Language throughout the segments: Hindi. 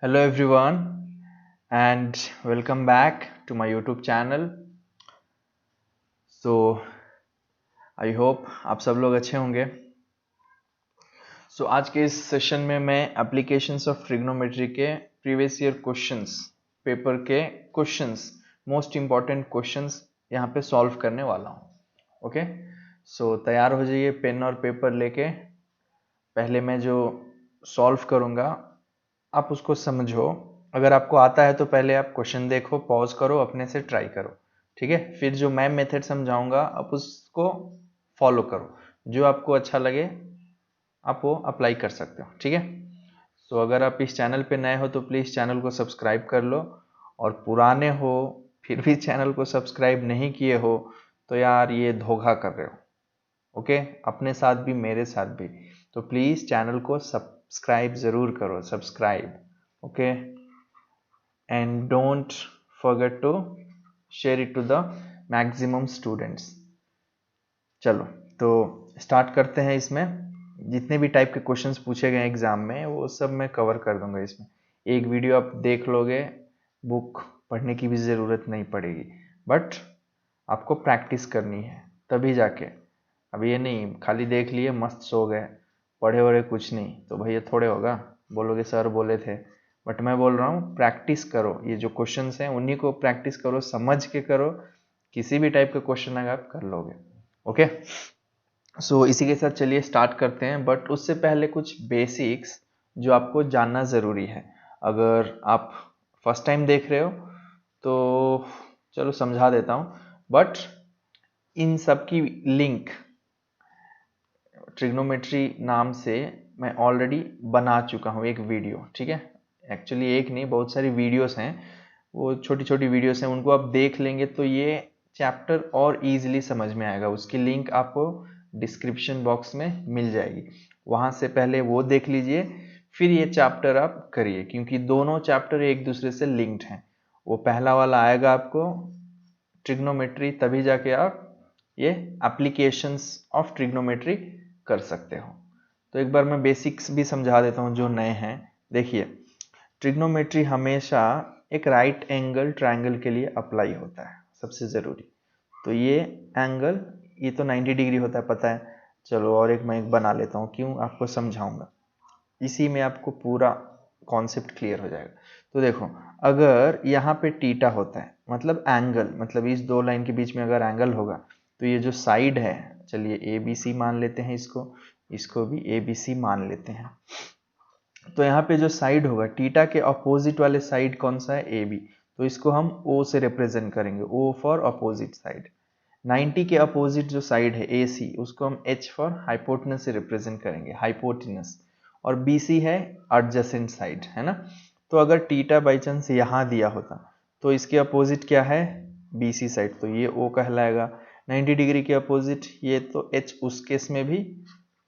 Hello everyone and welcome back to my YouTube channel. So I hope आप सब लोग अच्छे होंगे. आज के इस सेशन में मैं एप्लीकेशंस ऑफ ट्रिग्नोमेट्री के प्रीवियस ईयर क्वेश्चंस, पेपर के क्वेश्चंस, मोस्ट इम्पॉर्टेंट क्वेश्चंस यहाँ पे सॉल्व करने वाला हूँ. ओके, सो तैयार हो जाइए पेन और पेपर लेके. पहले मैं जो सॉल्व करूँगा आप उसको समझो. अगर आपको आता है तो पहले आप क्वेश्चन देखो, पॉज करो, अपने से ट्राई करो. ठीक है, फिर जो मैं मेथड समझाऊंगा आप उसको फॉलो करो. जो आपको अच्छा लगे आप वो अप्लाई कर सकते हो. ठीक है, तो अगर आप इस चैनल पे नए हो तो प्लीज़ चैनल को सब्सक्राइब कर लो, और पुराने हो फिर भी चैनल को सब्सक्राइब नहीं किए हो तो यार ये धोखा कर रहे हो. ओके, अपने साथ भी मेरे साथ भी. तो प्लीज़ चैनल को सब्सक्राइब ज़रूर करो, subscribe. Okay, and don't forget to share it to the maximum students. चलो तो स्टार्ट करते हैं. इसमें जितने भी टाइप के क्वेश्चंस पूछे गए एग्जाम में वो सब मैं कवर कर दूंगा. इसमें एक वीडियो आप देख लोगे, बुक पढ़ने की भी ज़रूरत नहीं पड़ेगी, बट आपको प्रैक्टिस करनी है तभी जाके. अब ये नहीं खाली देख लिए मस्त सो गए, पढ़े वढ़े कुछ नहीं, तो भैया थोड़े होगा. बोलोगे सर बोले थे, बट मैं बोल रहा हूँ प्रैक्टिस करो. ये जो क्वेश्चंस हैं उन्हीं को प्रैक्टिस करो, समझ के करो. किसी भी टाइप का क्वेश्चन अगर आप कर लोगे. ओके, सो इसी के साथ चलिए स्टार्ट करते हैं. बट उससे पहले कुछ बेसिक्स जो आपको जानना ज़रूरी है. अगर आप फर्स्ट टाइम देख रहे हो तो चलो समझा देता हूँ, बट इन सब की लिंक ट्रिग्नोमेट्री नाम से मैं ऑलरेडी बना चुका हूँ एक वीडियो. ठीक है, एक्चुअली एक नहीं बहुत सारी वीडियोस हैं, वो छोटी छोटी वीडियोस हैं. उनको आप देख लेंगे तो ये चैप्टर और इजीली समझ में आएगा. उसकी लिंक आपको डिस्क्रिप्शन बॉक्स में मिल जाएगी, वहाँ से पहले वो देख लीजिए, फिर ये चैप्टर आप करिए, क्योंकि दोनों चैप्टर एक दूसरे से लिंक्ड हैं. वो पहला वाला आएगा आपको ट्रिग्नोमेट्री, तभी जाके आप ये एप्लीकेशंस ऑफ ट्रिग्नोमेट्री कर सकते हो. तो एक बार मैं बेसिक्स भी समझा देता हूँ जो नए हैं. देखिए, ट्रिग्नोमेट्री हमेशा एक राइट एंगल ट्रायंगल के लिए अप्लाई होता है, सबसे ज़रूरी. तो ये एंगल, ये तो 90 डिग्री होता है पता है. चलो और एक मैं एक बना लेता हूँ, क्यों आपको समझाऊंगा, इसी में आपको पूरा कॉन्सेप्ट क्लियर हो जाएगा. तो देखो, अगर यहाँ पे टीटा होता है मतलब एंगल, मतलब इस दो लाइन के बीच में अगर एंगल होगा तो ये जो साइड है, चलिए ए बी सी मान लेते हैं, इसको भी ए बी सी मान लेते हैं. तो यहाँ पे जो साइड होगा टीटा के अपोजिट वाले साइड कौन सा है, ए बी, तो इसको हम ओ से रिप्रेजेंट करेंगे, ओ फॉर अपोजिट साइड. 90 के अपोजिट जो साइड है ए सी, उसको हम एच फॉर हाइपोटेनस से रिप्रेजेंट करेंगे, हाइपोटेनस. और बी सी है एडजेसेंट साइड, है ना. तो अगर टीटा बाई चांस यहाँ दिया होता तो इसके अपोजिट क्या है, बी सी साइड, तो ये ओ कहलाएगा. 90 डिग्री के अपोजिट ये तो एच उस केस में भी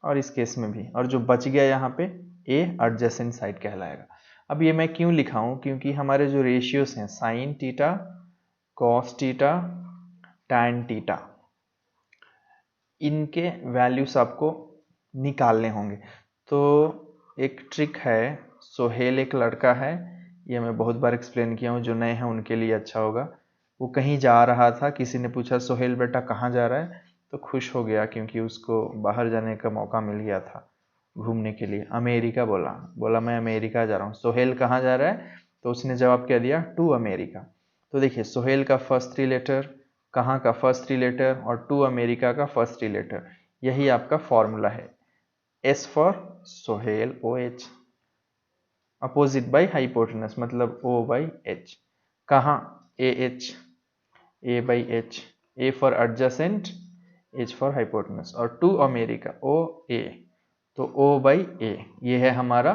और इस केस में भी, और जो बच गया यहाँ पे ए एडजेसेंट साइड कहलाएगा. अब ये मैं क्यों लिखा हूँ, क्योंकि हमारे जो रेशियोज हैं sine theta, cos theta, tan theta, इनके वैल्यूज आपको निकालने होंगे. तो एक ट्रिक है, सोहेल एक लड़का है, ये मैं बहुत बार एक्सप्लेन किया हूँ, जो नए हैं उनके लिए अच्छा होगा. वो कहीं जा रहा था, किसी ने पूछा सोहेल बेटा कहाँ जा रहा है, तो खुश हो गया क्योंकि उसको बाहर जाने का मौका मिल गया था घूमने के लिए. अमेरिका बोला, बोला मैं अमेरिका जा रहा हूँ. सोहेल कहाँ जा रहा है, तो उसने जवाब क्या दिया, टू अमेरिका. तो देखिए, सोहेल का फर्स्ट थ्री लेटर, कहाँ का फर्स्ट थ्री लेटर, और टू अमेरिका का फर्स्ट थ्री लेटर, यही आपका फॉर्मूला है. S for Sohail, O H, opposite by hypotenuse मतलब ओ बाई एच. कहाँ, A H, A by H, A for adjacent, H for hypotenuse, और टू अमेरिका ओ ए, तो ओ बाई ए, ये है हमारा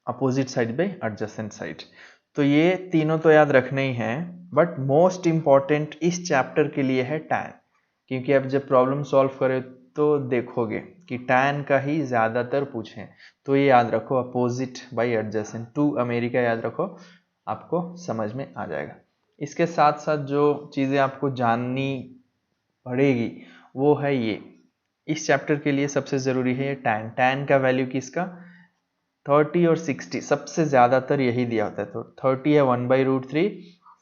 opposite side by adjacent side. तो ये तीनों तो याद रखने ही हैं, बट मोस्ट इंपॉर्टेंट इस चैप्टर के लिए है टैन. क्योंकि आप जब प्रॉब्लम सॉल्व करें तो देखोगे कि टैन का ही ज़्यादातर पूछें. तो ये याद रखो, opposite by adjacent, to America याद रखो, आपको समझ में आ जाएगा. इसके साथ साथ जो चीज़ें आपको जाननी पड़ेगी वो है ये, इस चैप्टर के लिए सबसे ज़रूरी है टैन. टैन का वैल्यू किसका, 30 और 60 सबसे ज़्यादातर यही दिया होता है। तो 30 है 1/√3,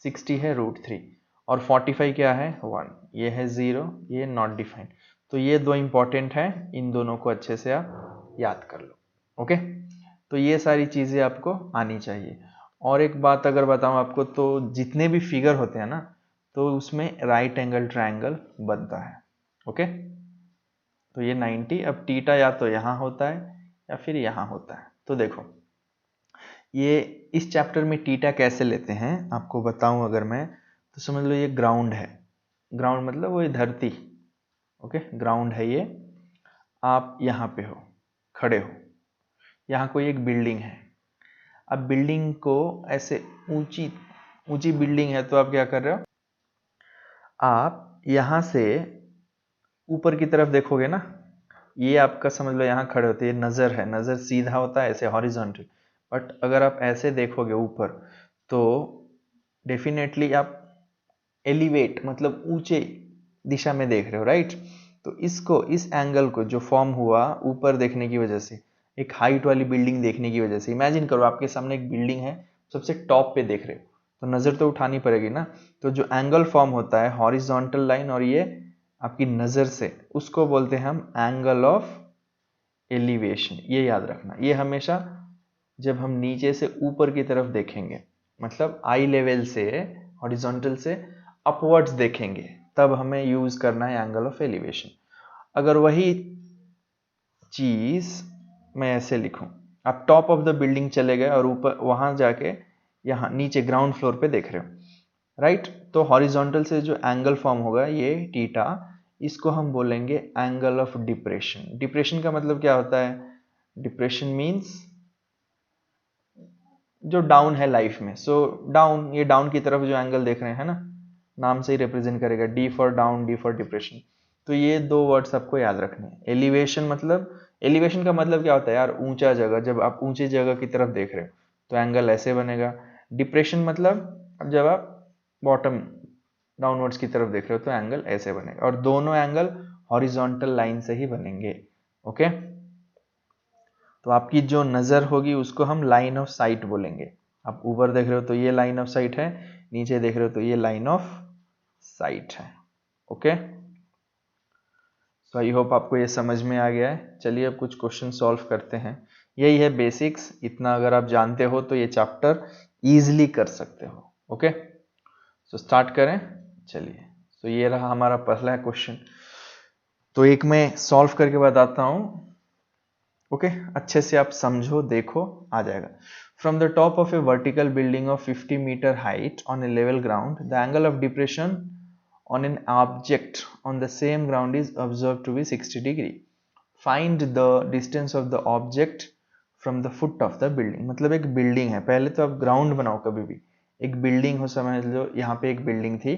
60 है √3 और 45 क्या है 1, ये है 0, ये नॉट डिफाइंड। तो ये दो इंपॉर्टेंट है, इन दोनों को अच्छे से आप याद कर लो। ओके, तो ये सारी चीज़ें आपको आनी चाहिए। और एक बात अगर बताऊं आपको, तो जितने भी फिगर होते हैं ना, तो उसमें राइट एंगल ट्रायंगल बनता है। ओके, तो ये 90, अब थीटा या तो यहाँ होता है या फिर यहाँ होता है। तो देखो, ये इस चैप्टर में थीटा कैसे लेते हैं आपको बताऊं अगर मैं, तो समझ लो ये ग्राउंड है। ग्राउंड मतलब वो धरती। ओके, ग्राउंड है ये। आप यहाँ पे हो, खड़े हो, यहाँ कोई एक बिल्डिंग है। अब बिल्डिंग को ऐसे ऊंची ऊंची बिल्डिंग है, तो आप क्या कर रहे हो, आप यहाँ से ऊपर की तरफ देखोगे ना, ये आपका समझ लो यहाँ खड़े होते, ये नज़र है, नज़र सीधा होता है ऐसे हॉरिजॉन्टल। बट अगर आप ऐसे देखोगे ऊपर, तो डेफिनेटली आप एलिवेट मतलब ऊंचे दिशा में देख रहे हो, राइट। तो इसको, इस एंगल को जो फॉर्म हुआ ऊपर देखने की वजह से, एक हाइट वाली बिल्डिंग देखने की वजह से, इमेजिन करो आपके सामने एक बिल्डिंग है, सबसे टॉप पे देख रहे हो, तो नज़र तो उठानी पड़ेगी ना। तो जो एंगल फॉर्म होता है हॉरिजॉन्टल लाइन और ये आपकी नज़र से, उसको बोलते हैं हम एंगल ऑफ एलिवेशन। ये याद रखना, ये हमेशा जब हम नीचे से ऊपर की तरफ देखेंगे, मतलब आई लेवल से हॉरिजॉन्टल से अपवर्ड्स देखेंगे, तब हमें यूज करना है एंगल ऑफ एलिवेशन। अगर वही चीज मैं ऐसे लिखूं, आप टॉप ऑफ द बिल्डिंग चले गए और ऊपर वहां जाके यहाँ नीचे ग्राउंड फ्लोर पे देख रहे हो, राइट। तो हॉरिजॉन्टल से जो एंगल फॉर्म होगा ये थीटा, इसको हम बोलेंगे एंगल ऑफ डिप्रेशन। डिप्रेशन का मतलब क्या होता है, डिप्रेशन मीन्स जो डाउन है लाइफ में। सो डाउन, ये डाउन की तरफ जो एंगल देख रहे हैं ना, नाम से ही रिप्रेजेंट करेगा, D for down, D for depression. तो ये दो वर्ड्स आपको याद रखने हैं। एलिवेशन मतलब, एलिवेशन का मतलब क्या होता है यार, ऊंचा जगह, जब आप ऊंची जगह की तरफ देख रहे हो तो एंगल ऐसे बनेगा। डिप्रेशन मतलब जब आप बॉटम डाउनवर्ड्स की तरफ देख रहे हो तो एंगल ऐसे बनेगा, और दोनों एंगल हॉरिजॉन्टल लाइन से ही बनेंगे। ओके, तो आपकी जो नज़र होगी उसको हम लाइन ऑफ साइट बोलेंगे। आप ऊपर देख रहे हो तो ये लाइन ऑफ साइट है, नीचे देख रहे हो तो ये लाइन ऑफ साइट है। ओके, तो आई होप आपको ये समझ में आ गया है। चलिए अब कुछ क्वेश्चन सॉल्व करते हैं। यही है बेसिक्स, इतना अगर आप जानते हो तो ये चैप्टर इजीली कर सकते हो। ओके, तो स्टार्ट करें। चलिए, तो ये रहा हमारा पहला क्वेश्चन। तो एक मैं सॉल्व करके बताता हूं। ओके, अच्छे से आप समझो, देखो, आ जाएगा। From the top of a vertical building of 50 meter height on a level ground, the angle of depression on an object on the same ground is observed to be 60 degree. Find the distance of the object from the foot of the building. मतलब एक बिल्डिंग है, पहले तो आप ग्राउंड बनाओ कभी भी। एक बिल्डिंग हो, समझ लो यहाँ पे एक बिल्डिंग थी,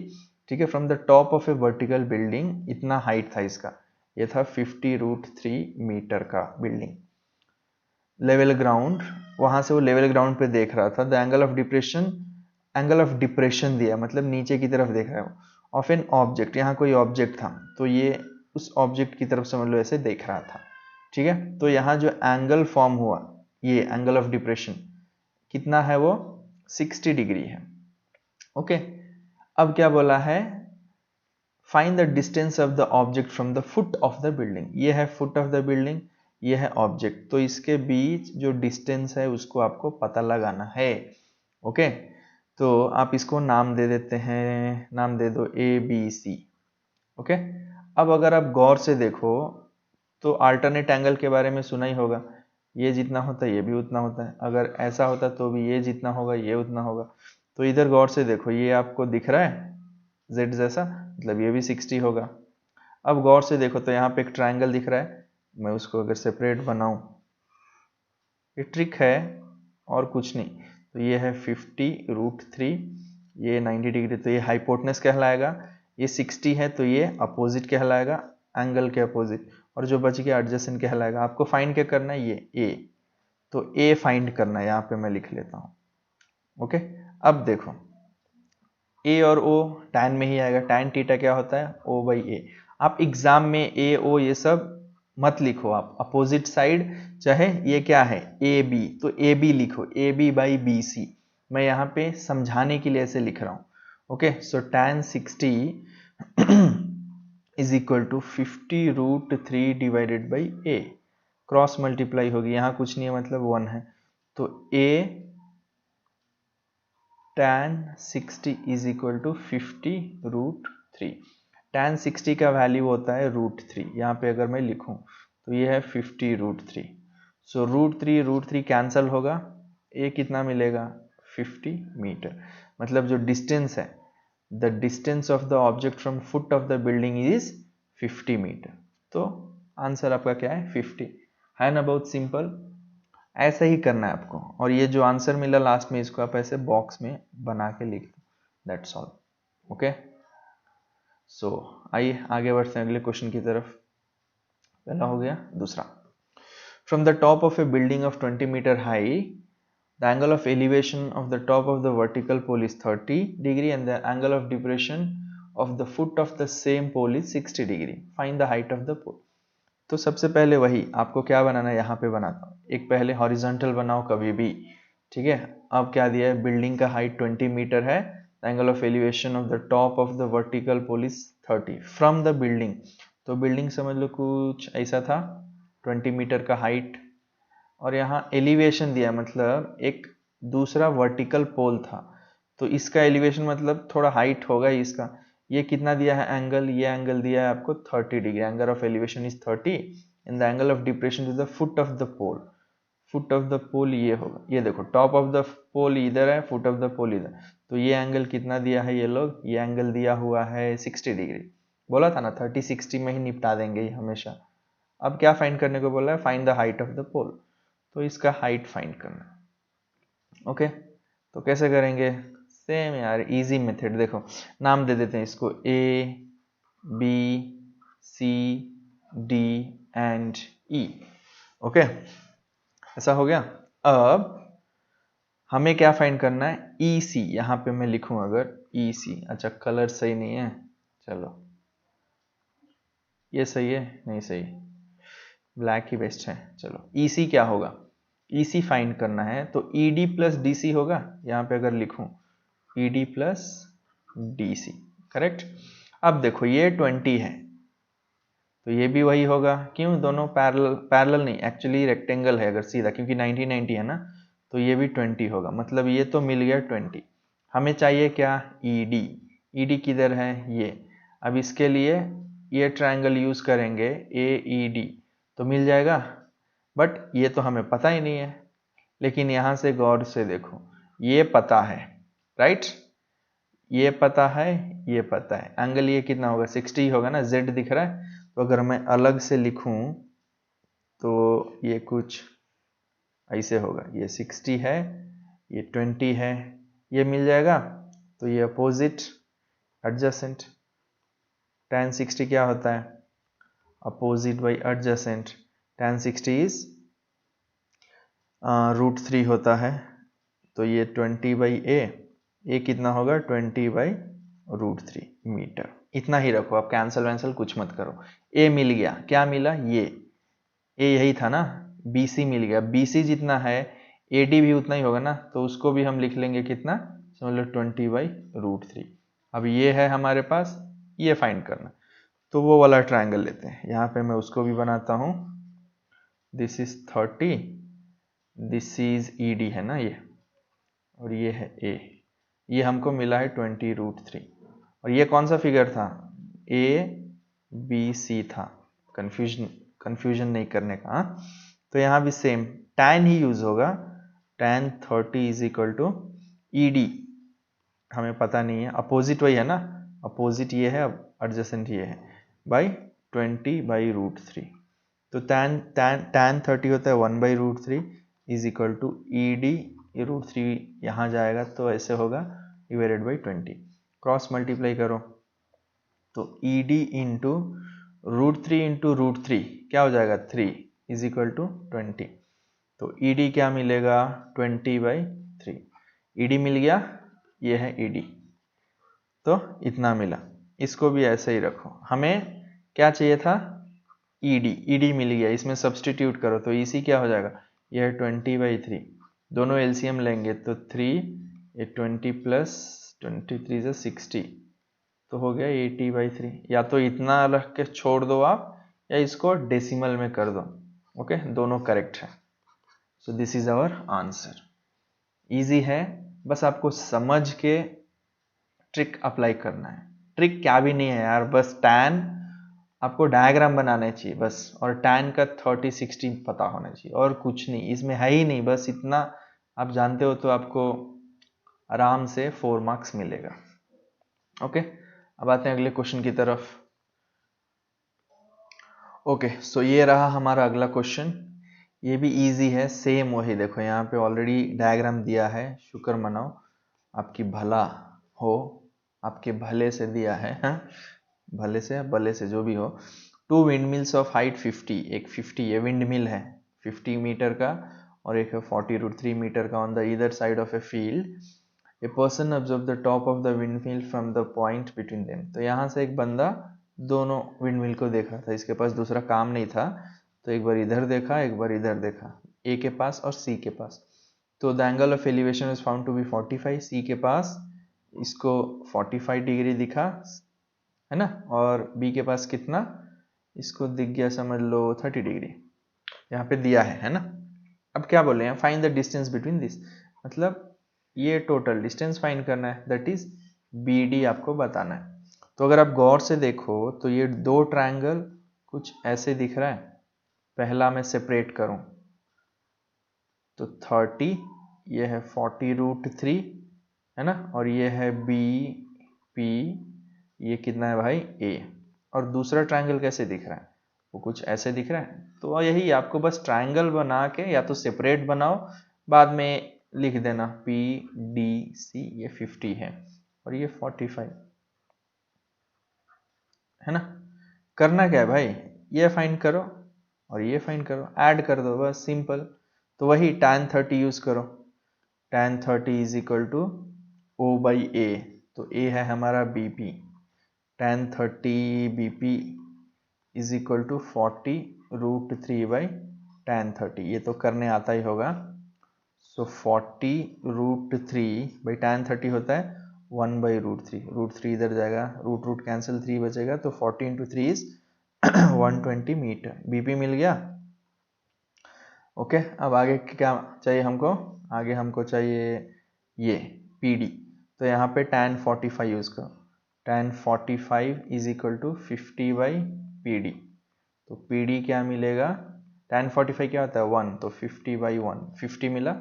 ठीक है। From the top of a vertical building, इतना हाइट था इसका, ये था 50√3 मीटर का बिल्डिंग। लेवल ग्राउंड, वहां से वो लेवल ग्राउंड पे देख रहा था। The angle of depression, angle of depression दिया मतलब नीचे की तरफ देख रहा है वो। ऑफ एन ऑब्जेक्ट, यहाँ कोई ऑब्जेक्ट था तो ये उस ऑब्जेक्ट की तरफ समझ लो ऐसे देख रहा था, ठीक है। तो यहाँ जो एंगल फॉर्म हुआ, ये एंगल ऑफ डिप्रेशन कितना है, वो 60 डिग्री है। ओके, अब क्या बोला है, find the distance of the object from the foot of the building. ये है फुट ऑफ द बिल्डिंग, ये है ऑब्जेक्ट, तो इसके बीच जो डिस्टेंस है उसको आपको पता लगाना है। ओके, तो आप इसको नाम दे देते हैं, नाम दे दो ABC। ओके, अब अगर आप गौर से देखो तो अल्टरनेट एंगल के बारे में सुना ही होगा, ये जितना होता है ये भी उतना होता है, अगर ऐसा होता तो भी ये जितना होगा ये उतना होगा। तो इधर गौर से देखो, ये आपको दिख रहा है Z जैसा, मतलब ये भी 60 होगा। अब गौर से देखो तो यहाँ पे एक ट्रायंगल दिख रहा है, मैं उसको अगर सेपरेट बनाऊं, ये ट्रिक है और कुछ नहीं। तो ये है 50√3, ये 90 डिग्री, तो ये हाइपोटेनस कहलाएगा। ये 60 है तो ये अपोजिट कहलाएगा, एंगल के अपोजिट, और जो बच गया एडजेसेंट कहलाएगा। आपको फाइंड क्या करना है, ये A, तो A फाइंड करना है, यहाँ पे मैं लिख लेता हूँ। ओके, अब देखो A और O tan में ही आएगा, tan थीटा क्या होता है O/A। आप एग्जाम में A O ये सब मत लिखो आप अपोजिट साइड, चाहे ये क्या है ए बी, तो ए बी लिखो, A B by B C. मैं यहाँ पे समझाने के लिए ऐसे लिख रहा हूँ। Okay, so tan 60 is equal to 50√3 divided by A, cross multiply होगी, यहाँ कुछ नहीं है मतलब 1 है, तो a tan 60 is equal to 50√3। tan 60 का वैल्यू होता है √3, यहाँ पे अगर मैं लिखूं तो ये है 50√3। सो √3 कैंसल होगा, a कितना मिलेगा 50 मीटर, मतलब जो डिस्टेंस है, the distance of the object from foot of the building is 50 meter. तो आंसर आपका क्या है 50 है ना। बहुत सिंपल, ऐसे ही करना है आपको। और ये जो आंसर मिला लास्ट में, इसको आप ऐसे बॉक्स में बना के लिख दो, दैट्स ऑल। ओके, सो आइए आगे बढ़ते हैं अगले क्वेश्चन की तरफ। पहला हो गया, दूसरा, from the top of a building of 20 meter high, the angle of elevation of the top of the vertical pole is 30 degree and the angle of depression of the foot of the same pole is 60 degree. Find the height of the pole. तो सबसे पहले वही आपको क्या बनाना है, यहाँ पे बनाता हूँ। एक पहले हॉरिजॉन्टल बनाओ कभी भी, ठीक है। अब क्या दिया है, बिल्डिंग का हाइट 20 मीटर है, angle of elevation of the top of the vertical pole is 30 from the building. तो बिल्डिंग समझ लो कुछ ऐसा था, 20 मीटर का हाइट, और यहाँ एलिवेशन दिया मतलब एक दूसरा वर्टिकल पोल था, तो इसका एलिवेशन मतलब थोड़ा हाइट होगा इसका। ये कितना दिया है एंगल, ये एंगल दिया है आपको 30 degree, angle of elevation is 30 and the angle of depression to the foot of the pole. Foot of the pole ये होगा, ये देखो टॉप ऑफ द पोल इधर है, फुट ऑफ द पोल इधर, तो ये एंगल कितना दिया है ये लोग, ये एंगल दिया हुआ है 60 डिग्री। बोला था ना 30-60 में ही निपटा देंगे हमेशा। अब क्या फाइंड करने को बोला है, find the height of the pole, तो इसका हाइट फाइंड करना। ओके, तो कैसे करेंगे, सेम यार, इजी मेथड। देखो नाम दे देते हैं इसको A B C D and E. Okay, ऐसा हो गया। अब हमें क्या फाइंड करना है, ई सी। यहाँ पे मैं लिखूं अगर ई सी, अच्छा कलर सही नहीं है, चलो ये सही है, नहीं सही, ब्लैक ही बेस्ट है। चलो ई सी क्या होगा, EC फाइंड करना है, तो ED प्लस DC होगा। यहाँ पे अगर लिखूं ED प्लस DC, करेक्ट। अब देखो ये 20 है, तो ये भी वही होगा, क्यों, दोनों पैरेलल नहीं, एक्चुअली रेक्टेंगल है अगर सीधा, क्योंकि 90-90 है ना, तो ये भी 20 होगा, मतलब ये तो मिल गया 20। हमें चाहिए क्या, ED किधर है, ये। अब इसके लिए ये ट्रायंगल यूज करेंगे AED, तो मिल जाएगा, बट ये तो हमें पता ही नहीं है। लेकिन यहां से गौर से देखो, ये पता है, राइट, ये पता है, ये पता है, एंगल ये कितना होगा 60 होगा ना, Z दिख रहा है। तो अगर मैं अलग से लिखूं तो ये कुछ ऐसे होगा, ये 60 है, ये 20 है, ये मिल जाएगा, तो ये अपोजिट एडजेसेंट। tan 60 क्या होता है, opposite by adjacent, tan 60 is √3 होता है, तो ये 20/a कितना होगा 20/√3 मीटर। इतना ही रखो, आप कैंसल वैंसल कुछ मत करो। a मिल गया, क्या मिला, ये a यही था ना, BC मिल गया, BC जितना है AD भी उतना ही होगा ना, तो उसको भी हम लिख लेंगे कितना, समझ लो 20/√3। अब ये है हमारे पास, ये फाइंड करना, तो वो वाला ट्रायंगल लेते हैं। यहाँ पे मैं उसको भी बनाता हूँ, this is 30, this is ED है ना ये, और ये है A, ये हमको मिला है 20√3। और ये कौन सा फिगर था, ABC था, कंफ्यूजन नहीं करने का। तो यहाँ भी सेम tan ही यूज होगा, tan 30 is equal to ED, हमें पता नहीं है, अपोजिट वही है ना, अपोजिट ये है, एडजेसेंट ये है, बाई 20/√3। तो tan 30 होता है 1/√3 इज इक्वल टू ED, √3 यहाँ जाएगा तो ऐसे होगा, डिवाइडेड बाई 20, क्रॉस मल्टीप्लाई करो, तो ED इंटू √3 इंटू √3 क्या हो जाएगा 3 इज इक्वल टू 20। तो ED क्या मिलेगा 20/3, ED मिल गया, ये है ED, तो इतना मिला। इसको भी ऐसे ही रखो, हमें क्या चाहिए था ईडी मिल गया, इसमें सब्सटीट्यूट करो तो इसी क्या हो जाएगा, यह 20/3, दोनों एलसीएम लेंगे तो 3, ये 20 प्लस 23 से 60, तो हो गया 80/3। या तो इतना रख के छोड़ दो आप, या इसको डेसिमल में कर दो। ओके, दोनों करेक्ट है। So this is our answer. Easy है, बस आपको समझ के ट्रिक अप्लाई करना है। ट्रिक क्या भी नहीं है यार, बस टैन आपको डायग्राम बनाने चाहिए बस, और टैन का 30-60 पता होना चाहिए, और कुछ नहीं इसमें है ही नहीं, बस इतना आप जानते हो तो आपको आराम से 4 मार्क्स मिलेगा। ओके, अब आते हैं अगले क्वेश्चन की तरफ। ओके, सो ये रहा हमारा अगला क्वेश्चन। ये भी इजी है, सेम वही देखो यहाँ पे ऑलरेडी डायग्राम दिया है। शुक्र मनाओ आपकी भला हो, आपके भले से दिया है, हाँ? भले से भले से जो भी हो। 2 विंड मिल्स ऑफ हाइट 50, एक 50 ये विंड मिल है 50 मीटर का, और एक है 40√3 मीटर का on the either side of a field. A person observe the top of the wind mill from the point between them. तो यहाँ से एक बंदा दोनों विंड मिल को देख रहा था, इसके पास दूसरा काम नहीं था, तो एक बार इधर देखा एक बार इधर देखा, ए के पास और सी के पास। तो the angle of elevation is found to be 45, C के पास इसको 45 डिग्री दिखा है ना, और बी के पास कितना, इसको दिख गया समझ लो 30 डिग्री, यहाँ पे दिया है ना। अब क्या बोले हैं, find the distance between this, मतलब ये टोटल डिस्टेंस फाइंड करना है, दैट इज बी डी आपको बताना है। तो अगर आप गौर से देखो तो ये दो ट्रायंगल कुछ ऐसे दिख रहा है। पहला मैं सेपरेट करूं तो 30, ये है 40√3 है ना, और ये है बी पी, ये कितना है भाई ए। और दूसरा ट्रायंगल कैसे दिख रहा है, वो कुछ ऐसे दिख रहा है। तो यही आपको बस ट्रायंगल बना के या तो सेपरेट बनाओ, बाद में लिख देना पी डी सी, ये 50 है और ये 45 है ना। करना क्या है भाई, ये फाइंड करो और ये फाइंड करो, ऐड कर दो बस, सिंपल। तो वही tan 30 यूज करो, tan 30 is equal to O/A, तो A है हमारा BP, tan 30 BP is equal to 40√3/tan 30, ये तो करने आता ही होगा। सो 40√3/tan 30 होता है 1/√3, √3 इधर जाएगा, रूट कैंसिल, 3 बचेगा, तो 40 × 3 इज 120 मीटर, बीपी मिल गया। ओके, अब आगे क्या चाहिए हमको, आगे हमको चाहिए ये पीडी। तो यहाँ पे tan 45 यूज करो, tan 45 is equal to 50/PD। तो PD क्या मिलेगा, tan 45 क्या होता है 1, तो 50/1, 50 मिला,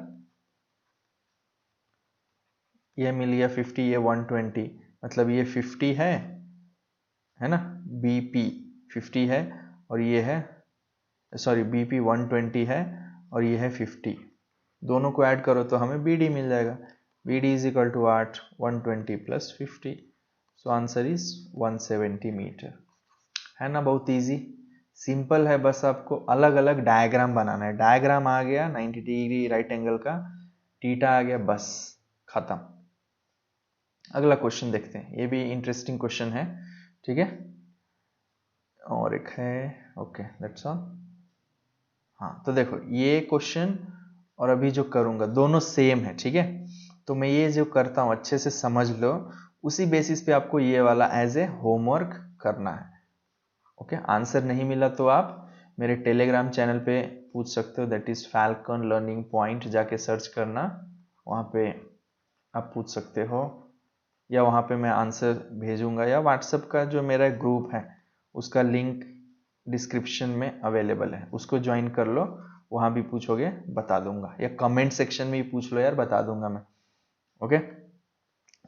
ये मिल गया 50, ये 120, मतलब ये 50 है ना, BP 50 है और ये है, सॉरी BP 120 है और ये है 50, दोनों को ऐड करो तो हमें BD मिल जाएगा। BD is equal to 8, 120 plus 50, so answer is 170 meter. है ना, बहुत इजी सिंपल है, बस आपको अलग अलग डायग्राम बनाना है। डायग्राम आ गया 90 डिग्री राइट एंगल का, थीटा आ गया, बस खत्म। अगला क्वेश्चन देखते हैं, ये भी इंटरेस्टिंग क्वेश्चन है, ठीक है। और एक है, ओके दैट्स ऑल। हाँ, तो देखो ये क्वेश्चन और अभी जो करूंगा दोनों सेम है, ठीक है। तो मैं ये जो करता हूँ अच्छे से समझ लो, उसी बेसिस पे आपको ये वाला एज ए होमवर्क करना है। ओके, आंसर नहीं मिला तो आप मेरे टेलीग्राम चैनल पे पूछ सकते हो, that is falcon learning point, जाके सर्च करना, वहाँ पे आप पूछ सकते हो, या वहाँ पे मैं आंसर भेजूंगा, या व्हाट्सएप का जो मेरा ग्रुप है उसका लिंक डिस्क्रिप्शन में अवेलेबल है, उसको ज्वाइन कर लो, वहाँ भी पूछोगे बता दूंगा, या कमेंट सेक्शन में भी पूछ लो यार, बता दूंगा मैं। ओके,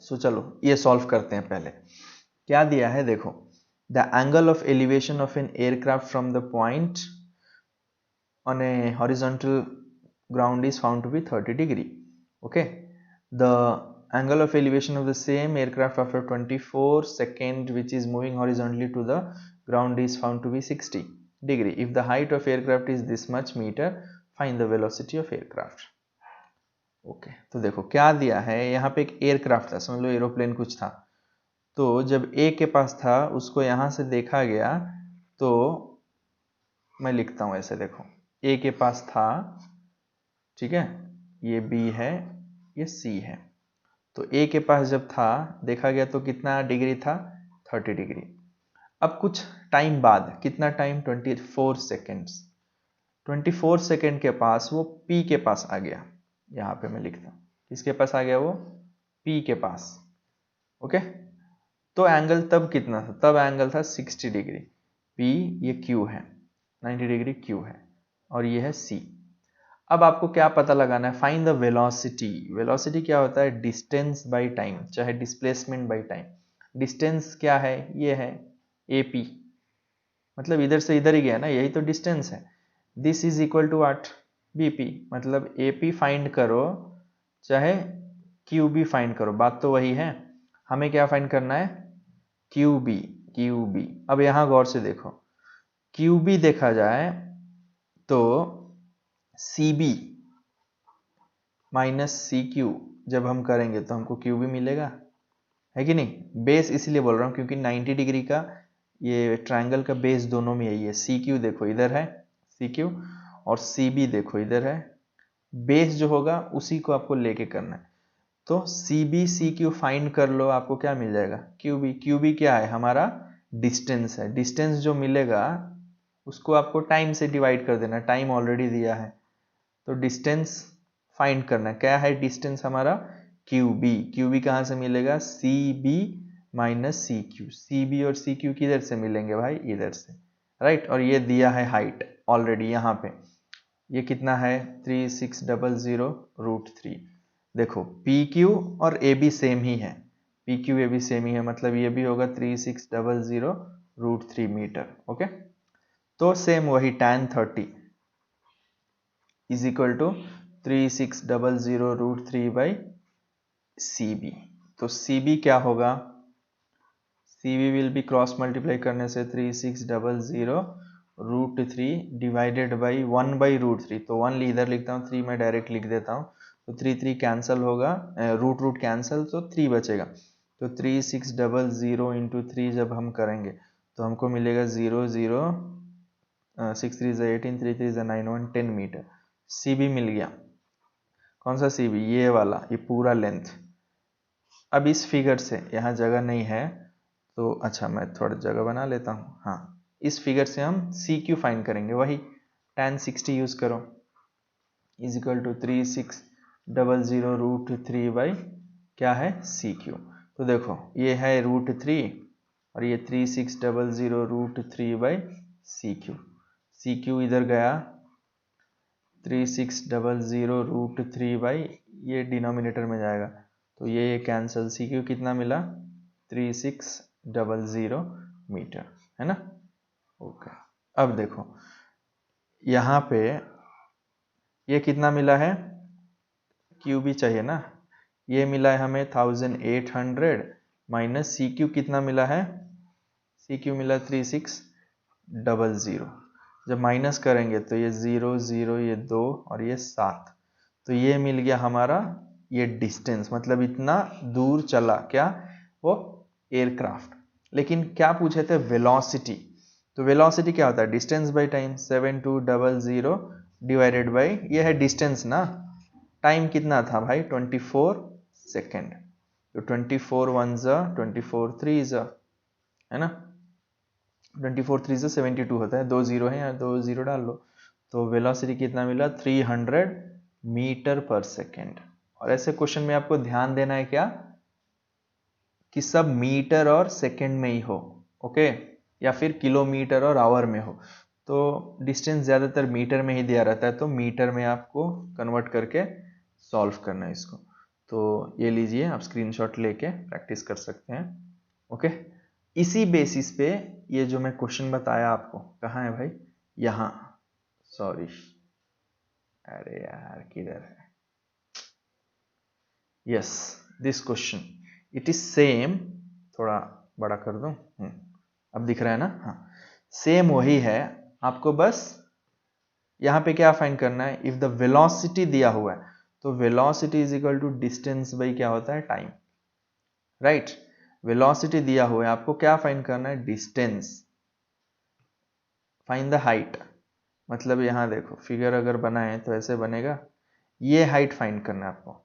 सो चलो ये सॉल्व करते हैं। पहले क्या दिया है देखो, the angle of elevation of an aircraft from the point on a horizontal ground is found to be 30 degree. Okay, the angle of elevation of the same aircraft after 24 seconds which is moving horizontally to the ground is found to be 60 degree. If the height of aircraft is this much meter, find the velocity of aircraft. Okay, तो देखो क्या दिया है, यहाँ पे एक एयरक्राफ्ट था, समझ लो एरोप्लेन कुछ था। तो जब ए के पास था, उसको यहाँ से देखा गया तो मैं लिखता हूं ऐसे, देखो ए के पास था, ठीक है, ये बी है, ये सी है। तो ए के पास जब था देखा गया तो कितना डिग्री था, 30 डिग्री। अब कुछ टाइम बाद, कितना टाइम, 24 सेकेंड्स, 24 सेकेंड के पास वो पी के पास आ गया। यहाँ पे मैं लिखता हूँ किसके पास आ गया, वो पी के पास। ओके, तो एंगल तब कितना था, तब एंगल था 60 डिग्री। पी ये क्यू है, 90 डिग्री क्यू है, और ये है सी। अब आपको क्या पता लगाना है, फाइंड द वेलोसिटी। वेलोसिटी क्या होता है, डिस्टेंस बाय टाइम, चाहे डिस्प्लेसमेंट बाय टाइम। डिस्टेंस क्या है, ये है AP, मतलब इधर से इधर ही गया ना, यही तो डिस्टेंस है। This is equal to what, BP, मतलब AP फाइंड करो चाहे QB फाइंड करो, बात तो वही है। हमें क्या फाइंड करना है, QB। QB, अब यहां गौर से देखो, QB देखा जाए तो CB माइनस CQ जब हम करेंगे तो हमको QB मिलेगा, है कि नहीं। बेस इसलिए बोल रहा हूं क्योंकि 90 डिग्री का ये ट्रायंगल का बेस दोनों में यही है। CQ देखो इधर है CQ, और CB देखो इधर है। बेस जो होगा उसी को आपको लेके करना है। तो CB CQ फाइंड कर लो, आपको क्या मिल जाएगा, QB। QB क्या है, हमारा डिस्टेंस है। डिस्टेंस जो मिलेगा उसको आपको टाइम से डिवाइड कर देना, टाइम ऑलरेडी दिया है। तो डिस्टेंस फाइंड करना है, क्या है डिस्टेंस हमारा, QB। QB कहाँ से मिलेगा, CB माइनस CQ। CB और CQ किधर से मिलेंगे भाई, इधर से, राइट। और ये दिया है हाइट ऑलरेडी यहाँ पे, ये कितना है 3600√3। देखो PQ और AB सेम ही है, PQ AB सेम ही है, मतलब ये भी होगा 3600√3 मीटर। ओके, तो सेम वही tan 30 is equal to 3600√3 by CB। तो CB क्या होगा, CB will be cross multiply करने से 3600√3 डिवाइडेड बाई 1/√3। तो 1 इधर लिखता हूँ, 3 मैं डायरेक्ट लिख देता हूँ। तो 3 कैंसिल होगा, रूट कैंसिल, तो 3 बचेगा। तो 3600 इंटू 3 जब हम करेंगे तो हमको मिलेगा 0 0 6 3 18 3 3 9 1 10 मीटर। CB मिल गया। कौन सा CB, ये वाला, ये पूरा लेंथ। अब इस फिगर से, यहाँ जगह नहीं है तो अच्छा मैं थोड़ा जगह बना लेता हूँ। हाँ, इस फिगर से हम CQ फाइंड करेंगे, वही tan 60 यूज करो, इज इक्वल टू 3600√3 बाई क्या है CQ। तो देखो ये है √3 और ये 3600√3 बाई CQ। CQ इधर गया 3600√3 बाई, ये डिनोमिनेटर में जाएगा तो ये कैंसिल। CQ कितना मिला, 3600 मीटर, है ना। ओके, अब देखो यहाँ पे ये कितना मिला है, QB चाहिए ना, ये मिला है हमें 1800 माइनस CQ कितना मिला है, CQ मिला 3600। जब माइनस करेंगे तो ये 0 0, ये 2 और ये 7, तो ये मिल गया हमारा ये डिस्टेंस, मतलब इतना दूर चला क्या, वो एयरक्राफ्ट। लेकिन क्या पूछे थे, वेलोसिटी। तो वेलोसिटी क्या होता है, distance by time, 7200 divided by, ये है डिस्टेंस ना, टाइम कितना था भाई 24 सेकेंड। तो 24 1 24 3 है ना, 24 3 से 72 होता है, 2 0 है, यहाँ 2 0 डाल लो। तो वेलोसिटी कितना मिला, 300 मीटर पर सेकेंड। और ऐसे क्वेश्चन में आपको ध्यान देना है क्या, कि सब मीटर और सेकेंड में ही हो, ओके, या फिर किलोमीटर और आवर में हो। तो डिस्टेंस ज़्यादातर मीटर में ही दिया रहता है, तो मीटर में आपको कन्वर्ट करके सॉल्व करना है इसको। तो ये लीजिए, आप स्क्रीनशॉट लेके प्रैक्टिस कर सकते हैं। ओके, इसी बेसिस पे ये जो मैं क्वेश्चन बताया आपको, कहाँ है भाई, यहाँ, सॉरी, अरे यार किधर है, yes, this question it is same, थोड़ा बड़ा कर दूं, अब दिख रहा है ना, हाँ सेम वही है। आपको बस यहाँ पे क्या फाइंड करना है, इफ द वेलोसिटी दिया हुआ है तो velocity is equal to distance by क्या होता है, टाइम, राइट। वेलोसिटी दिया हुआ है, आपको क्या फाइंड करना है, डिस्टेंस, फाइंड द हाइट। मतलब यहाँ देखो फिगर अगर बनाए तो ऐसे बनेगा, ये हाइट फाइंड करना है आपको।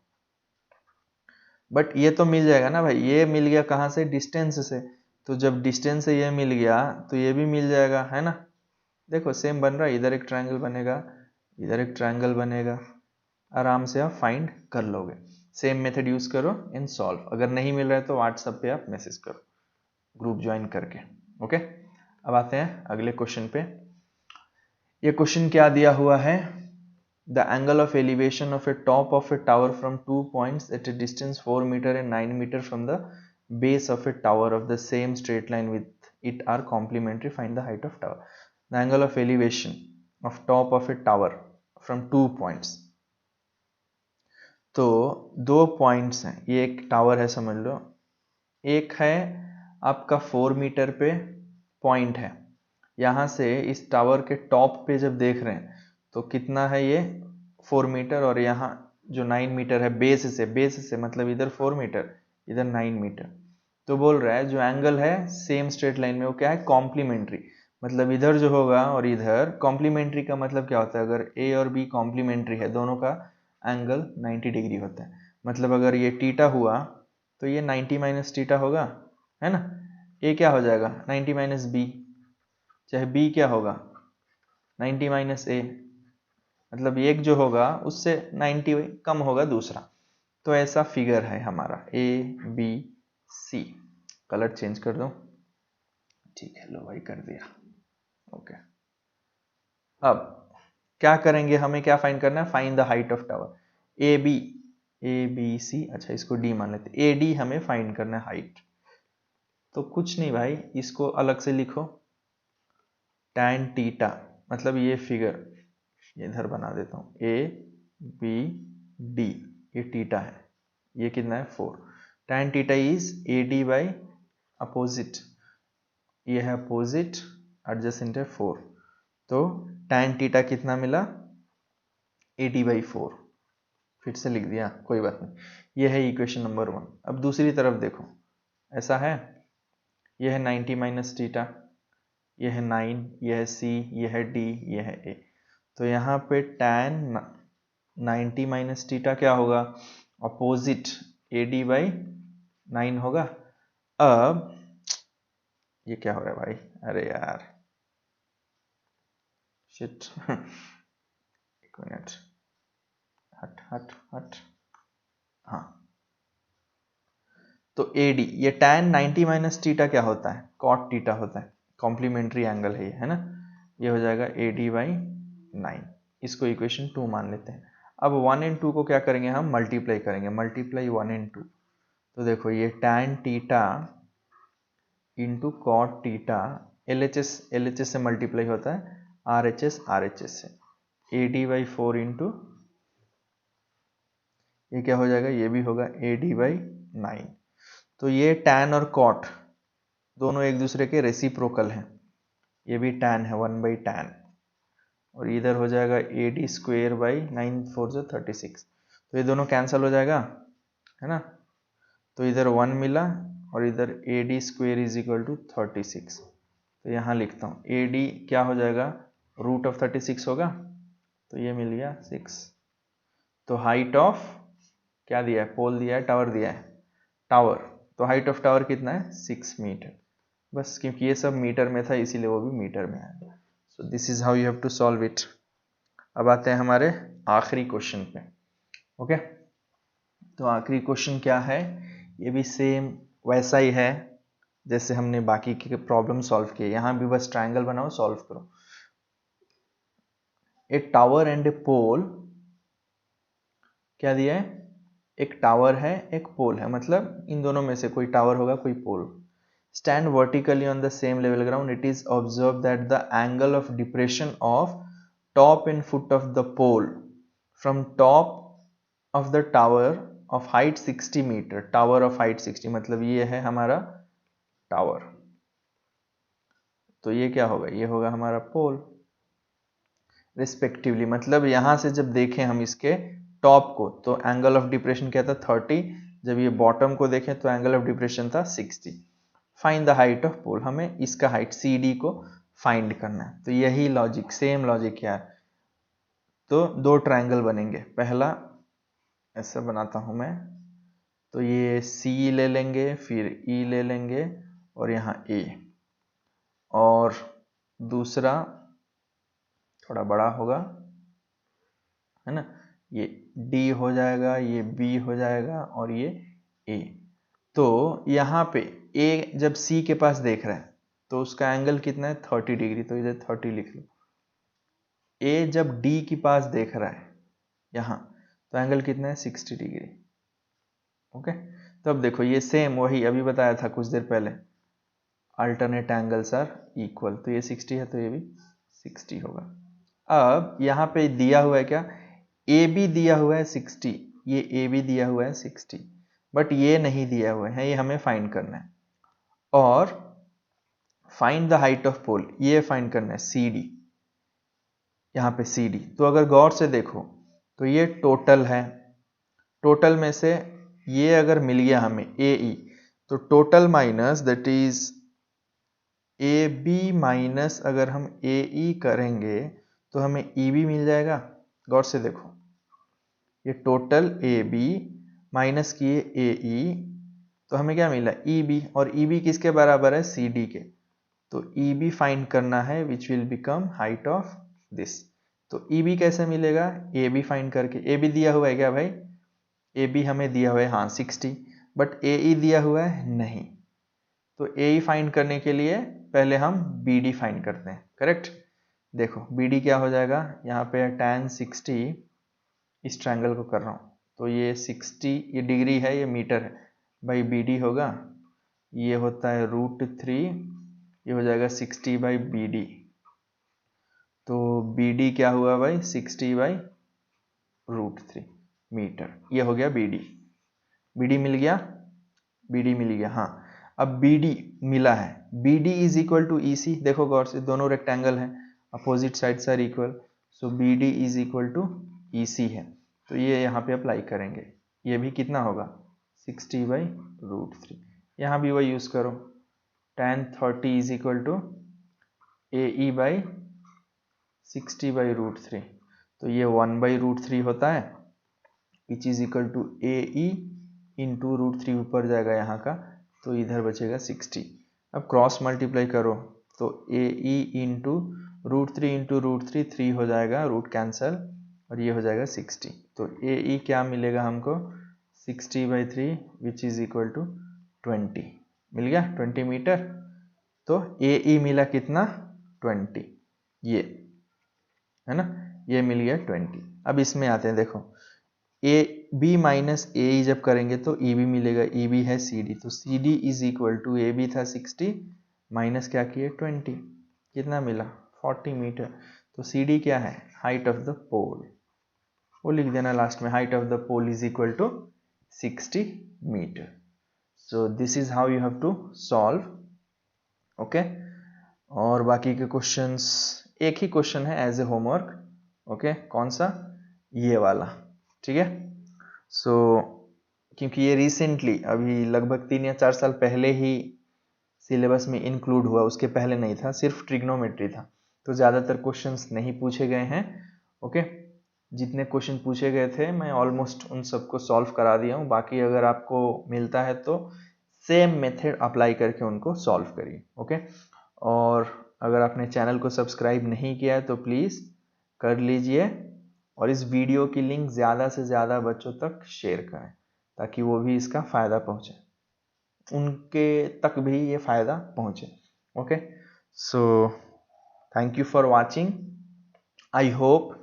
बट ये तो मिल जाएगा ना भाई, ये मिल गया कहाँ से, डिस्टेंस से। तो जब डिस्टेंस से ये मिल गया तो ये भी मिल जाएगा, है ना। देखो सेम बन रहा है, इधर एक ट्रायंगल बनेगा, इधर एक ट्रायंगल बनेगा, आराम से आप फाइंड कर लोगे। सेम मेथड यूज करो इन सॉल्व। अगर नहीं मिल रहा है तो व्हाट्सएप पे आप मैसेज करो ग्रुप ज्वाइन करके। ओके, अब आते हैं अगले क्वेश्चन पे। ये क्वेश्चन क्या दिया हुआ है, the angle of elevation of a top of a tower from 2 points at a distance 4 meter and 9 meter from the base of a tower of the same straight line with it are complementary, find the height of tower. The angle of elevation of top of a tower from 2 points। तो 2 पॉइंट्स हैं, ये एक टावर है समझ लो, एक है आपका 4 मीटर पे पॉइंट है, यहाँ से इस टावर के टॉप पे जब देख रहे हैं तो कितना है ये 4 मीटर, और यहाँ जो 9 मीटर है बेस से मतलब इधर 4 मीटर इधर 9 मीटर। तो बोल रहा है जो एंगल है सेम स्ट्रेट लाइन में वो क्या है, कॉम्प्लीमेंट्री। मतलब इधर जो होगा और इधर कॉम्प्लीमेंट्री का मतलब क्या होता है, अगर ए और बी कॉम्प्लीमेंट्री है दोनों का एंगल 90 डिग्री होता है। मतलब अगर ये टीटा हुआ तो ये 90 माइनस टीटा होगा, है ना। ए क्या हो जाएगा 90 माइनस बी, चाहे बी क्या होगा 90 माइनस ए, मतलब एक जो होगा उससे 90 कम होगा दूसरा। तो ऐसा फिगर है हमारा A B C. Colour change कर दो, ठीक है, लो भाई कर दिया। ओके, अब क्या करेंगे, हमें क्या फाइंड करना है, find the height of tower A B C. अच्छा इसको डी मान लेते, ए डी हमें फाइंड करना है हाइट। तो कुछ नहीं भाई, इसको अलग से लिखो, tan थीटा, मतलब ये फिगर इधर बना देता हूँ, ए बी डी, ये थीटा है, ये कितना है 4। tan theta is A D by opposite, ये है अपोजिट, एडजेसेंट है 4। तो tan थीटा कितना मिला, ए डी बाई 4। फिर से लिख दिया, कोई बात नहीं। ये है इक्वेशन नंबर 1। अब दूसरी तरफ देखो, ऐसा है, यह है 90 माइनस थीटा, यह है 9, यह है सी, यह है डी, यह है ए। तो यहाँ पे tan 90 माइनस थीटा क्या होगा, अपोजिट ए डी बाई 9 होगा। अब ये क्या हो रहा है भाई, अरे यार शिट एक मिनट, हट हट हट, हाँ। तो ए डी, ये tan 90 माइनस थीटा क्या होता है, cot थीटा होता है, कॉम्प्लीमेंट्री एंगल है ये, है ना। ये हो जाएगा ए डी बाई 9, इसको इक्वेशन 2 मान लेते हैं। अब 1 and 2 को क्या करेंगे, हम मल्टीप्लाई करेंगे, मल्टीप्लाई 1 and 2। तो देखो ये tan theta into cot theta, L से मल्टीप्लाई होता है, आर एच एस से, ए डी बाई 4 इंटू ये क्या हो जाएगा, ये भी होगा ए डी बाई 9। तो ये tan और cot दोनों एक दूसरे के रेसिप्रोकल हैं, ये भी tan है 1 बाई tan, और इधर हो जाएगा ए डी स्क्वेयर बाई 9 4 जो 36। तो ये दोनों कैंसिल हो जाएगा, है ना। तो इधर 1 मिला और इधर A D square is equal to 36। तो यहाँ लिखता हूँ ए डी क्या हो जाएगा, रूट ऑफ 36 होगा, तो ये मिल गया 6। तो हाइट ऑफ क्या दिया है, पोल दिया है, टावर दिया है, टावर। तो हाइट ऑफ टावर कितना है 6 मीटर, बस क्योंकि ये सब मीटर में था इसीलिए वो भी मीटर में आया। So this is how you have to solve it. अब आते हैं हमारे आखिरी क्वेश्चन पे। ओके, तो आखिरी क्वेश्चन क्या है, ये भी सेम वैसा ही है जैसे हमने बाकी के प्रॉब्लम सॉल्व किए, यहाँ भी बस ट्रायंगल बनाओ सॉल्व करो। ए टावर एंड ए पोल, क्या दिया है, एक टावर है एक पोल है, मतलब इन दोनों में से कोई टावर होगा कोई pole. Stand vertically on the same level ground, it is observe that the angle of depression of top and foot of the pole from top of the tower of height 60 metre, tower of height 60, मतलब ये है हमारा टावर, तो ये क्या होगा, ये होगा हमारा पोल रिस्पेक्टिवली। मतलब यहां से जब देखें हम इसके टॉप को तो एंगल ऑफ डिप्रेशन क्या था 30, जब ये बॉटम को देखें तो एंगल ऑफ डिप्रेशन था 60। फाइंड द हाइट ऑफ पोल, हमें इसका हाइट सी डी को फाइंड करना है। तो यही लॉजिक, सेम लॉजिक यार। तो दो ट्रायंगल बनेंगे, पहला ऐसा बनाता हूं मैं, तो ये C ले लेंगे, फिर E ले लेंगे और यहाँ A, और दूसरा थोड़ा बड़ा होगा, है ना, ये D हो जाएगा, ये B हो जाएगा और ये A। तो यहाँ पे A जब C के पास देख रहा है तो उसका एंगल कितना है, 30 डिग्री, तो इधर 30 लिख लो। A जब D के पास देख रहा है यहाँ, तो एंगल कितना है, 60 डिग्री। ओके, तो अब देखो ये सेम वही अभी बताया था कुछ देर पहले, अल्टरनेट एंगल्स आर इक्वल, तो ये 60 है तो ये भी 60 होगा। अब यहाँ पे दिया हुआ है क्या, ए बी दिया हुआ है 60, ये ए बी दिया हुआ है 60, बट ये नहीं दिया हुआ है, ये हमें फाइंड करना है। और फाइंड द हाइट ऑफ पोल, ये फाइंड करना है सी डी, यहाँ पे सी डी। तो अगर गौर से देखो तो ये टोटल है, टोटल में से ये अगर मिल गया हमें ए ई, तो total minus that is A B minus अगर हम ए ई करेंगे तो हमें ई बी मिल जाएगा। गौर से देखो, ये टोटल ए बी माइनस किए ए ई, तो हमें क्या मिला, ई बी, और ई बी किसके बराबर है, सी डी के। तो ई बी फाइंड करना है which will become height of this. तो ई बी कैसे मिलेगा, ए बी फाइंड करके, ए बी दिया हुआ है क्या भाई, ए बी हमें दिया हुआ है हाँ 60, बट ए ई दिया हुआ है नहीं। तो ए ई फाइंड करने के लिए पहले हम बी डी फाइंड करते हैं, करेक्ट। देखो बी डी क्या हो जाएगा, यहाँ पे tan 60, इस ट्रायंगल को कर रहा हूँ, तो ये 60, ये डिग्री है, ये मीटर है भाई, बी डी होगा, ये होता है √3, ये हो जाएगा 60 बाई बी डी। तो बी डी क्या हुआ भाई, 60 बाई √3 मीटर, ये हो गया बी डी। बी डी मिल गया, बी डी मिल गया हाँ। अब बी डी मिला है, B D is equal to E C, देखो गौर से दोनों रेक्टेंगल हैं, opposite sides are equal, so B D is equal to E C है। तो ये यहाँ पे अप्लाई करेंगे, ये भी कितना होगा 60 बाई √3, यहाँ भी वही यूज करो, tan 30 is equal to A E by 60 by √3, तो ये 1 बाई √3 होता है, which is equal to A E into √3 ऊपर जाएगा यहाँ का, तो इधर बचेगा 60। अब क्रॉस मल्टीप्लाई करो तो ए ई इंटू √3 इंटू √3, 3 हो जाएगा, रूट कैंसल, और ये हो जाएगा 60। तो ए ई क्या मिलेगा हमको, 60 by 3 which is equal to 20, मिल गया 20 मीटर। तो ए ई मिला कितना, 20, ये है ना, ये मिल गया 20। अब इसमें आते हैं, देखो ए बी माइनस ए ई जब करेंगे तो ई बी मिलेगा, ई बी है सी डी, तो C D is equal to A B था 60 माइनस क्या किए 20, कितना मिला 40 मीटर। तो सी डी क्या है, हाइट ऑफ द पोल, वो लिख देना लास्ट में, height of the pole is equal to 60 meter. So this is how you have to solve, okay. और बाकी के क्वेश्चंस, एक ही क्वेश्चन है एज ए होमवर्क, ओके, कौन सा, ये वाला, ठीक है। सो क्योंकि ये रिसेंटली अभी लगभग 3 या 4 साल पहले ही सिलेबस में इंक्लूड हुआ, उसके पहले नहीं था, सिर्फ ट्रिग्नोमेट्री था, तो ज़्यादातर क्वेश्चंस नहीं पूछे गए हैं, ओके। जितने क्वेश्चन पूछे गए थे मैं ऑलमोस्ट उन सबको सॉल्व करा दिया हूँ, बाकी अगर आपको मिलता है तो सेम मेथड अप्लाई करके उनको सॉल्व करिए, ओके। और अगर आपने चैनल को सब्सक्राइब नहीं किया है तो प्लीज़ कर लीजिए, और इस वीडियो की लिंक ज़्यादा से ज़्यादा बच्चों तक शेयर करें ताकि वो भी इसका फ़ायदा पहुँचे, उनके तक भी ये फ़ायदा पहुँचे, okay. So thank you for watching, I hope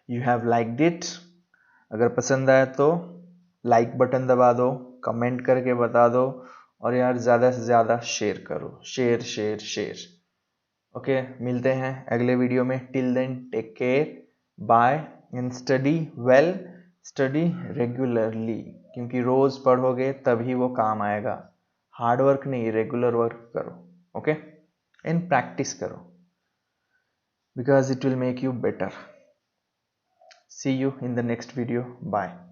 you have liked it. अगर पसंद आया तो लाइक बटन दबा दो, कमेंट करके बता दो, और यार ज़्यादा से ज़्यादा शेयर करो, शेयर शेयर शेयर, ओके। मिलते हैं अगले वीडियो में, till then take care, bye, and study well, study regularly, क्योंकि रोज़ पढ़ोगे तभी वो काम आएगा, हार्ड वर्क नहीं, रेगुलर वर्क करो, ओके, एंड प्रैक्टिस करो, because it will make you better. See you in the next video. Bye.